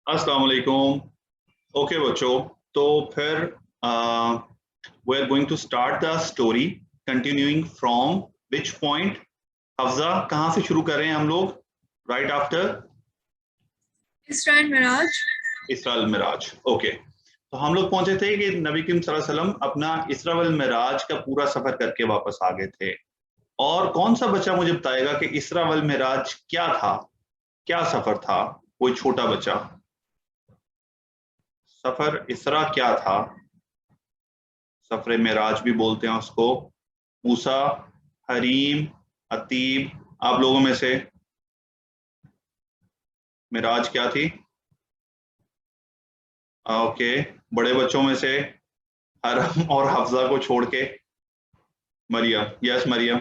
अस्सलाम वालेकुम। ओके बच्चों, तो फिर we are going to start the story continuing from which point. Hafza, कहाँ से शुरू कर रहे हैं हम लोग? Right after Isra and Miraj. Isra al Miraj. Okay, तो हम लोग पहुंचे थे कि नबी करीम सल्लल्लाहु अलैहि वसल्लम अपना इसरा वल मिराज का पूरा सफर करके वापस आ गए थे। और कौन सा बच्चा मुझे बताएगा कि इसरा वल मिराज क्या था, क्या सफर था? कोई छोटा बच्चा। सफर इसरा क्या था? सफर मिराज भी बोलते हैं उसको। मूसा, हरीम, अतीब, आप लोगों में से मिराज क्या थी? ओके, बड़े बच्चों में से हरम और हफ्जा को छोड़ के मरियम। यस मरियम।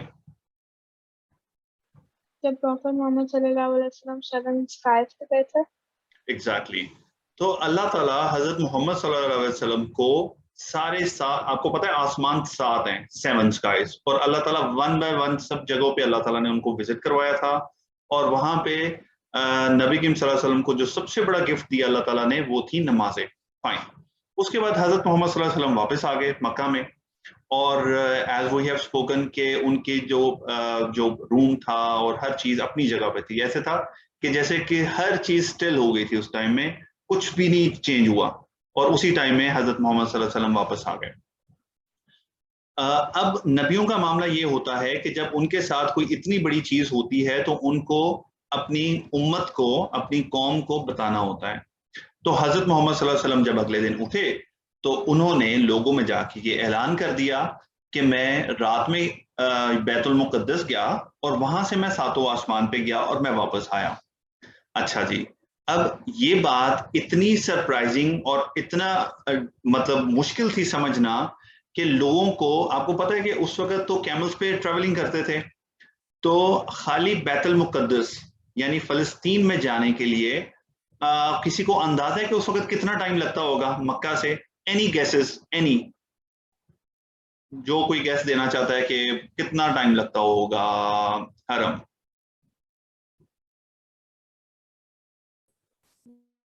जब प्रॉफेट मोहम्मद सल्लल्लाहु अलैहि वसल्लम 7 स्काइज पे गए थे। एग्जैक्टली। तो अल्लाह ताला हजरत मोहम्मद सल्लल्लाहु अलैहि वसल्लम को सारे सात, आपको पता है आसमान सात हैं, 7 स्काइज, और अल्लाह ताला वन बाय वन सब जगहों पे अल्लाह ताला ने उनको विजिट करवाया था। और वहां पे नबी करीम सल्लल्लाहु अलैहि वसल्लम को जो सबसे बड़ा गिफ्ट दिया अल्लाह ताला ने वो थी नमाजें। फाइन। उसके बाद हजरत मोहम्मद सल्लल्लाहु अलैहि वसल्लम वापस आ गए मक्का में। और एज वी हैव स्पोकन के उनकी जो रूम था और हर चीज अपनी जगह पे थी। ऐसे था कि जैसे कि हर चीज स्टिल हो गई थी उस टाइम में, कुछ भी नहीं चेंज हुआ। और उसी टाइम में हजरत मोहम्मद सल्लल्लाहु अलैहि वसल्लम वापस आ गए। अब नबियों का मामला ये होता है कि जब उनके साथ कोई इतनी बड़ी चीज होती है तो उनको अपनी उम्मत को, अपनी कौम को बताना होता है। तो हजरत मोहम्मद सल्लल्लाहु अलैहि वसल्लम जब अगले दिन उठे तो उन्होंने लोगों में जाके ये ऐलान कर दिया कि मैं रात में बैतुल मुकद्दस गया और वहां से मैं सातों आसमान पे गया और मैं वापस आया। अच्छा जी, अब ये बात इतनी सरप्राइजिंग और इतना मतलब मुश्किल थी समझना कि लोगों को, आपको पता है कि उस वक्त तो कैमल्स पे ट्रेवलिंग करते थे, तो खाली बैतुल मुकद्दस यानी फलस्तीन में जाने के लिए किसी को अंदाजा है कि उस वक्त कितना टाइम लगता होगा मक्का से? Any guesses, any? जो कोई गैस देना चाहता है कि कितना टाइम लगता होगा हरम?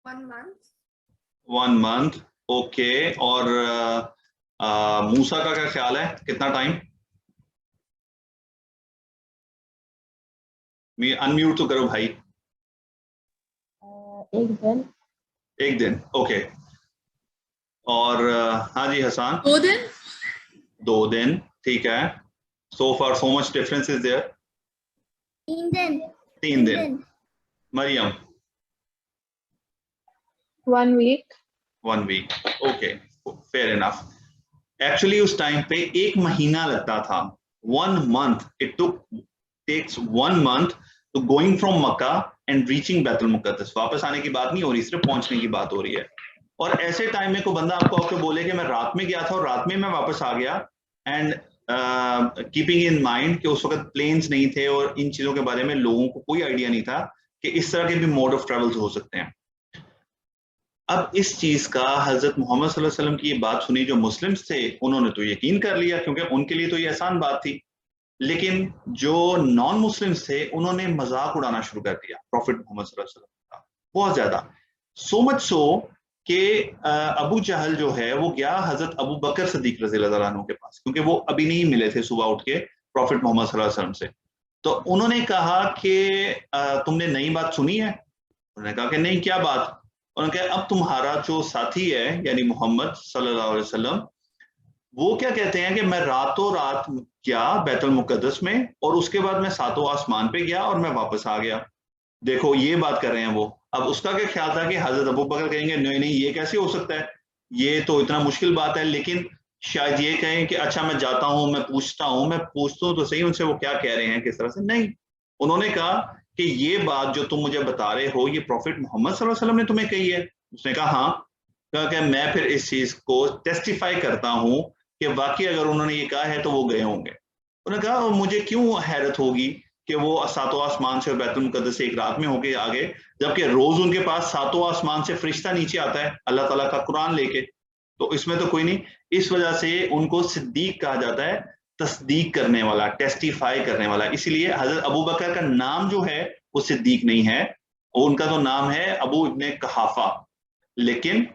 1 month। 1 मंथ। ओके। और मूसा का क्या ख्याल है, कितना टाइम? अनम्यूट तो करो भाई। 1 दिन। 1 दिन। ओके। और हाँ जी हसन। 2 दिन। 2 दिन, ठीक है। So far so much difference is there. 3 दिन। 3 दिन। Mariam? 1 week. 1 week. Okay, fair enough. Actually उस टाइम पे 1 महीना लगता था। 1 month it takes 1 month to going from Mecca and reaching Baitul Muqaddas. वापस आने की बात नहीं हो रही, सिर्फ पहुंचने की बात हो रही है। और ऐसे टाइम में कोई बंदा आपको आके बोले कि मैं रात में गया था और रात में मैं वापस आ गया, एंड कीपिंग इन माइंड कि उस वक्त प्लेन्स नहीं थे और इन चीजों के बारे में लोगों को कोई आइडिया नहीं था कि इस तरह के भी मोड ऑफ ट्रेवल हो सकते हैं। अब इस चीज का हजरत मोहम्मद सल्लल्लाहु अलैहि वसल्लम की ये बात सुनी जो मुस्लिम्स थे, उन्होंने तो यकीन कर लिया क्योंकि उनके लिए तो ये आसान बात थी। लेकिन जो नॉन मुस्लिम्स थे उन्होंने मजाक उड़ाना शुरू कर दिया प्रॉफिट मोहम्मद सल्लल्लाहु अलैहि वसल्लम का, बहुत ज्यादा। सो मच सो कि अबू जहल जो है वो गया हजरत अबू बकर सदीक रज़ियल्लाहु अन्हु के पास, क्योंकि वो अभी नहीं मिले थे सुबह उठ के प्रॉफिट मोहम्मद सल्लल्लाहु अलैहि वसल्लम से। तो उन्होंने कहा कि तुमने नई बात सुनी है? उन्होंने कहा कि नहीं, क्या बात? उन्होंने कहा अब तुम्हारा जो साथी है यानी मोहम्मद सल्लल्लाहु अलैहि वसल्लम, वो क्या कहते हैं कि मैं रातों रात गया बैतुल मुकद्दस में और उसके बाद मैं सातों आसमान पे गया और मैं वापस आ गया। देखो ये बात कर रहे हैं वो। अब उसका क्या ख्याल था कि हजरत अबू बकर कहेंगे नहीं नहीं ये कैसे हो सकता है, ये तो इतना मुश्किल बात है। लेकिन शायद ये कहें कि अच्छा मैं जाता हूं, मैं पूछता हूं, मैं पूछता हूं तो सही उनसे वो क्या कह रहे हैं किस तरह से। नहीं, उन्होंने कहा कि ये बात जो तुम मुझे बता रहे हो ये प्रॉफिट मोहम्मद सल्लल्लाहु अलैहि वसल्लम ने तुम्हें कही है? उसने कहा हाँ। कहा कि मैं फिर इस चीज को टेस्टिफाई करता हूं कि वाकई अगर उन्होंने ये कहा है तो वो गए होंगे। उन्होंने कहा मुझे क्यों हैरत होगी कि वो सातों आसमान से बैतुल मुकद्दस से एक रात में होके आगे, जबकि रोज उनके पास सातों आसमान से फरिश्ता नीचे आता है अल्लाह ताला का कुरान लेके। तो इसमें तो कोई नहीं। इस वजह से उनको सिद्दीक कहा जाता है, तस्दीक करने वाला, टेस्टिफाई करने वाला। इसीलिए हजरत अबू बकर का नाम जो है वो सिद्दीक नहीं है, उनका तो नाम है अबू इब्ने कहाफा। लेकिन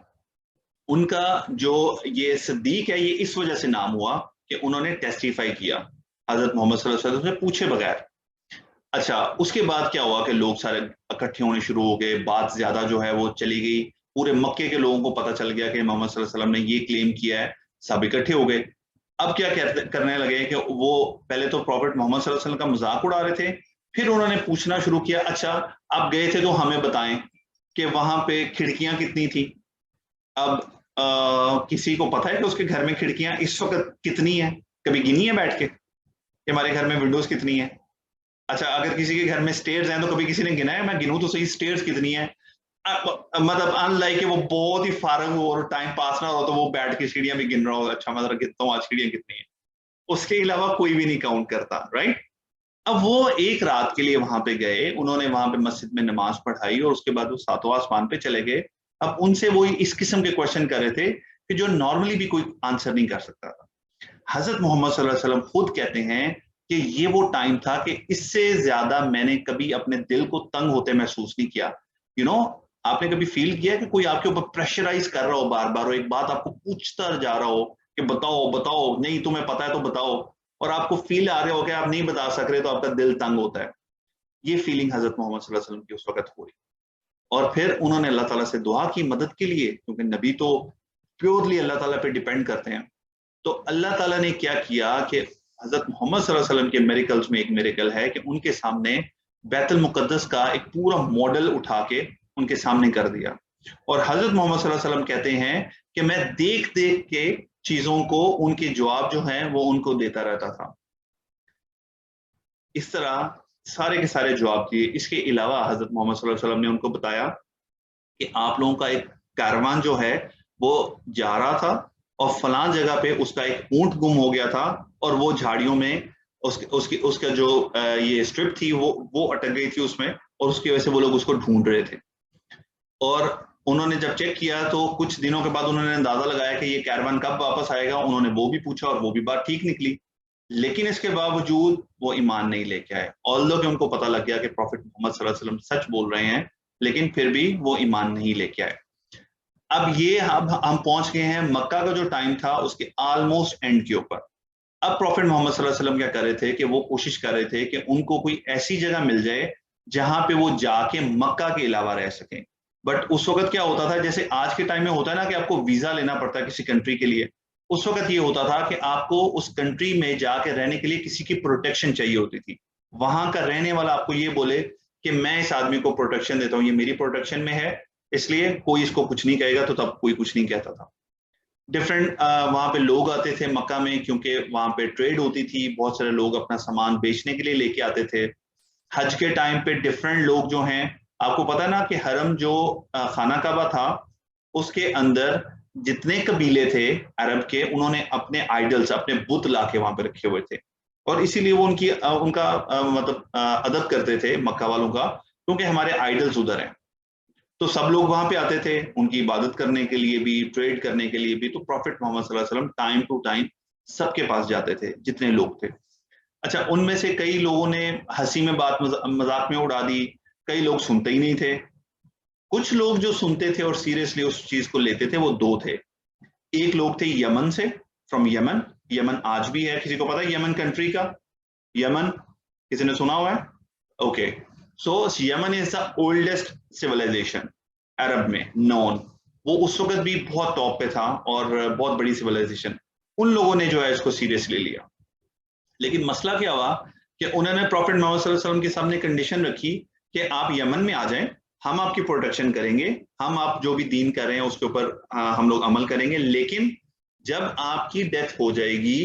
उनका जो ये सिद्दीक है ये इस वजह से नाम हुआ कि उन्होंने टेस्टिफाई किया हजरत मोहम्मद सल्लल्लाहु अलैहि वसल्लम से पूछे बगैर। अच्छा, उसके बाद क्या हुआ कि लोग सारे इकट्ठे होने शुरू हो गए, बात ज्यादा जो है वो चली गई, पूरे मक्के के लोगों को पता चल गया कि मोहम्मद सल्लल्लाहु अलैहि वसल्लम ने ये क्लेम किया है, सब इकट्ठे हो गए। अब क्या करने लगे कि वो पहले तो प्रॉफेट मोहम्मद सल्लल्लाहु अलैहि वसल्लम का मजाक उड़ा रहे थे, फिर उन्होंने पूछना शुरू किया, अच्छा आप गए थे तो हमें बताएं कि वहां पे खिड़कियां कितनी थी। अब किसी को पता है कि उसके घर में खिड़कियां इस वक्त कितनी है? कभी गिनी है बैठ के कि हमारे घर में विंडोज कितनी है? अच्छा, अगर किसी के घर में स्टेयर्स हैं तो कभी किसी ने गिना है? मैं गिनूं तो सही स्टेयर्स कितनी है? मतलब अनलाइक वो बहुत ही फारग हो और टाइम पास ना हो तो वो बैठ के सीढ़ियां भी गिन रहा हो, अच्छा मैं जरा गिनता हूँ आज सीढ़ियां कितनी है। उसके अलावा कोई भी नहीं काउंट करता, राइट? अब वो एक रात के लिए वहां पे गए, उन्होंने वहां पे मस्जिद में नमाज पढ़ाई और उसके बाद वो सातवां आसमान पे चले गए। अब उनसे वो इस किस्म के क्वेश्चन कर रहे थे कि जो नॉर्मली भी कोई आंसर नहीं कर सकता था। हजरत मोहम्मद सल्लल्लाहु अलैहि वसल्लम खुद कहते हैं कि ये वो टाइम था कि इससे ज्यादा मैंने कभी अपने दिल को तंग होते महसूस नहीं किया। यू नो, आपने कभी फील किया कि कोई आपके ऊपर प्रेशराइज कर रहा हो बार बार, और एक बात आपको पूछता जा रहा हो कि बताओ बताओ, नहीं तुम्हें पता है तो बताओ, और आपको फील आ रहा हो कि आप नहीं बता सक रहे तो आपका दिल तंग होता है। ये फीलिंग हजरत मोहम्मद सल्लल्लाहु अलैहि वसल्लम की उस वक्त हुई। और फिर उन्होंने अल्लाह ताला से दुआ की मदद के लिए, क्योंकि नबी तो प्योरली अल्लाह ताला पे डिपेंड करते हैं। तो अल्लाह ताला ने क्या किया कि हजरत मोहम्मद सल्लल्लाहु अलैहि वसल्लम के मेरिकल्स में एक मेरिकल है कि उनके सामने बैतुल मुकद्दस का एक पूरा मॉडल उठा के उनके सामने कर दिया। और हजरत मोहम्मद सल्लल्लाहु अलैहि वसल्लम कहते हैं कि मैं देख देख के चीजों को, उनके जवाब जो हैं वो उनको देता रहता था। इस तरह सारे के सारे जवाब दिए। इसके अलावा हजरत मोहम्मद सल्लल्लाहु अलैहि वसल्लम ने उनको बताया कि आप लोगों का एक कारवान जो है वो जा रहा था और फलां जगह पे उसका एक ऊंट गुम हो गया था, और वो झाड़ियों में उसका जो ये स्ट्रिप थी वो अटक गई थी उसमें, और उसकी वजह से वो लोग उसको ढूंढ रहे थे। और उन्होंने जब चेक किया तो कुछ दिनों के बाद उन्होंने अंदाजा लगाया कि ये कैरवान कब वापस आएगा। उन्होंने वो भी पूछा और वो भी बात ठीक निकली, लेकिन इसके बावजूद वो ईमान नहीं लेके आए। ऑल्दो कि उनको पता लग गया कि प्रॉफिट मोहम्मद सल्लल्लाहु अलैहि वसल्लम सच बोल रहे हैं, लेकिन फिर भी वो ईमान नहीं लेके आए। अब ये अब हम पहुंच गए हैं मक्का का जो टाइम था उसके ऑलमोस्ट एंड के ऊपर। अब प्रॉफिट मोहम्मद सल्लल्लाहु अलैहि वसल्लम क्या कर रहे थे कि वो कोशिश कर रहे थे कि उनको कोई ऐसी जगह मिल जाए जहां पे वो जाके मक्का के अलावा रह सकें। बट उस वक्त क्या होता था, जैसे आज के टाइम में होता है ना कि आपको वीजा लेना पड़ता है किसी कंट्री के लिए, उस वक्त ये होता था कि आपको उस कंट्री में जाके रहने के लिए किसी की प्रोटेक्शन चाहिए होती थी। वहां का रहने वाला आपको ये बोले कि मैं इस आदमी को प्रोटेक्शन देता हूँ, ये मेरी प्रोटेक्शन में है, इसलिए कोई इसको कुछ नहीं कहेगा, तो तब कोई कुछ नहीं कहता था। डिफरेंट वहां पे लोग आते थे मक्का में, क्योंकि वहां पे ट्रेड होती थी, बहुत सारे लोग अपना सामान बेचने के लिए लेके आते थे। हज के टाइम पे डिफरेंट लोग जो हैं, आपको पता है ना कि हरम जो खाना काबा था उसके अंदर जितने कबीले थे अरब के, उन्होंने अपने आइडल्स, अपने बुत लाके वहां पे रखे हुए थे, और इसीलिए वो उनका मतलब अदब करते थे मक्का वालों का, क्योंकि हमारे आइडल्स उधर हैं। तो सब लोग वहां पे आते थे उनकी इबादत करने के लिए भी, ट्रेड करने के लिए भी। तो प्रॉफिट मोहम्मद सल्लल्लाहु अलैहि वसल्लम टाइम टू टाइम सबके पास जाते थे जितने लोग थे। अच्छा, उनमें से कई लोगों ने हंसी में बात मजाक में उड़ा दी, कई लोग सुनते ही नहीं थे। कुछ लोग जो सुनते थे और सीरियसली उस चीज को लेते थे वो दो थे। एक लोग थे यमन से, फ्रॉम यमन। यमन आज भी है, किसी को पता है यमन कंट्री का? यमन किसी ने सुना हुआ है? Okay, so Yemen is the oldest civilization अरब में नॉन। वो उस वक्त भी बहुत टॉप पे था और बहुत बड़ी सिविलाइजेशन। उन लोगों ने जो है इसको सीरियसली लिया, लेकिन मसला क्या हुआ कि उन्होंने प्रॉफिट मोहम्मद सल्लल्लाहु अलैहि वसल्लम के सामने कंडीशन रखी कि आप यमन में आ जाएं, हम आपकी प्रोटेक्शन करेंगे, हम आप जो भी दीन कर रहे हैं उसके ऊपर हम लोग अमल करेंगे, लेकिन जब आपकी डेथ हो जाएगी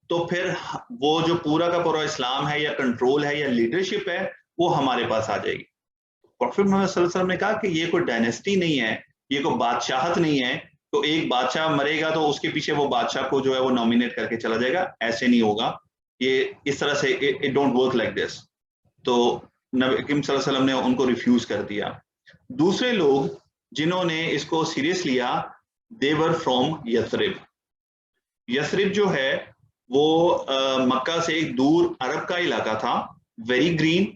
तो फिर वो जो पूरा का पूरा इस्लाम है या कंट्रोल है या लीडरशिप है वो हमारे पास आ जाएगी। प्रॉफिट मोहम्मद सल्लल्लाहु अलैहि वसल्लम ने कहा कि ये कोई डायनेस्टी नहीं है, ये कोई बादशाहत नहीं है, तो एक बादशाह मरेगा तो उसके पीछे वो बादशाह को जो है वो नॉमिनेट करके चला जाएगा, ऐसे नहीं होगा, ये इस तरह से it don't work like this. तो नबी करीम सल्लल्लाहु अलैहि वसल्लम ने उनको रिफ्यूज कर दिया। दूसरे लोग जिन्होंने इसको सीरियस लिया, देवर फ्रॉम यथरिब। यथरिब जो है वो मक्का से एक दूर अरब का इलाका था, वेरी ग्रीन,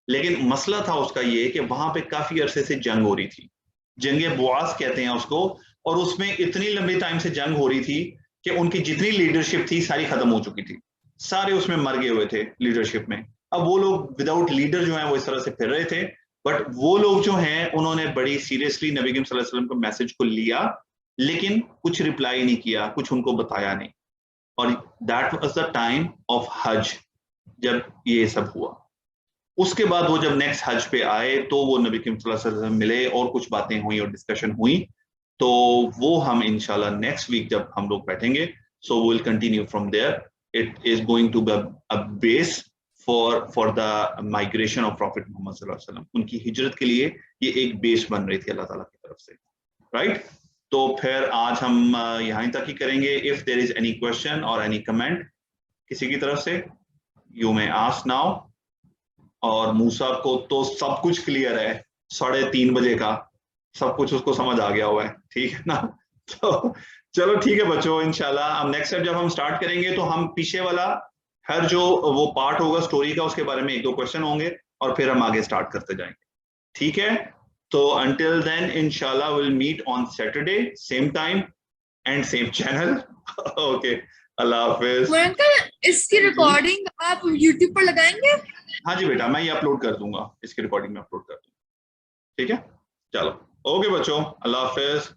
लेकिन मसला था उसका ये कि वहां पे काफी अरसे से जंग हो रही थी। जंगे बुआस कहते हैं उसको, और उसमें इतनी लंबी टाइम से जंग हो रही थी कि उनकी जितनी लीडरशिप थी सारी खत्म हो चुकी थी, सारे उसमें मर गए हुए थे लीडरशिप में। अब वो लोग विदाउट लीडर जो है वो इस तरह से फिर रहे थे, बट वो लोग जो हैं उन्होंने बड़ी सीरियसली नबी करीम सल्लल्लाहु अलैहि वसल्लम के मैसेज को लिया, लेकिन कुछ रिप्लाई नहीं किया, कुछ उनको बताया नहीं। और that was the time of हज, जब ये सब हुआ। उसके बाद वो जब नेक्स्ट हज पे आए तो वो नबी करीम सल्लल्लाहु अलैहि वसल्लम मिले और कुछ बातें हुई और डिस्कशन हुई, तो वो हम इंशाल्लाह नेक्स्ट वीक जब हम लोग बैठेंगे, so will continue from there. It is going to be a base for the migration of prophet Muhammad सल्लल्लाहु अलैहि वसल्लम। उनकी हिजरत के लिए ये एक बेस बन रही थी अल्लाह ताला की तरफ से, राइट? तो फिर आज हम यहीं तक ही करेंगे। If there is any question और एनी कमेंट किसी की तरफ से, यू मे आस्क नाउ। और मूसा को तो सब कुछ क्लियर है, 3:30 बजे का सब कुछ उसको समझ आ गया हुआ है, ठीक है ना? तो चलो ठीक है बच्चों, इंशाल्लाह हम नेक्स्ट टाइम जब हम स्टार्ट करेंगे तो हम पीछे वाला हर जो वो पार्ट होगा स्टोरी का उसके बारे में 1-2 क्वेश्चन होंगे और फिर हम आगे स्टार्ट करते जाएंगे, ठीक है? तो until then inshallah we'll meet on Saturday same time and same channel. Okay, Allah Hafiz. Uncle, इसकी रिकॉर्डिंग आप YouTube पर लगाएंगे? हाँ जी बेटा, मैं ये अपलोड कर दूंगा, इसकी रिकॉर्डिंग में अपलोड कर दूंगा, ठीक है? चलो ओके बच्चों, अल्लाह हाफिज।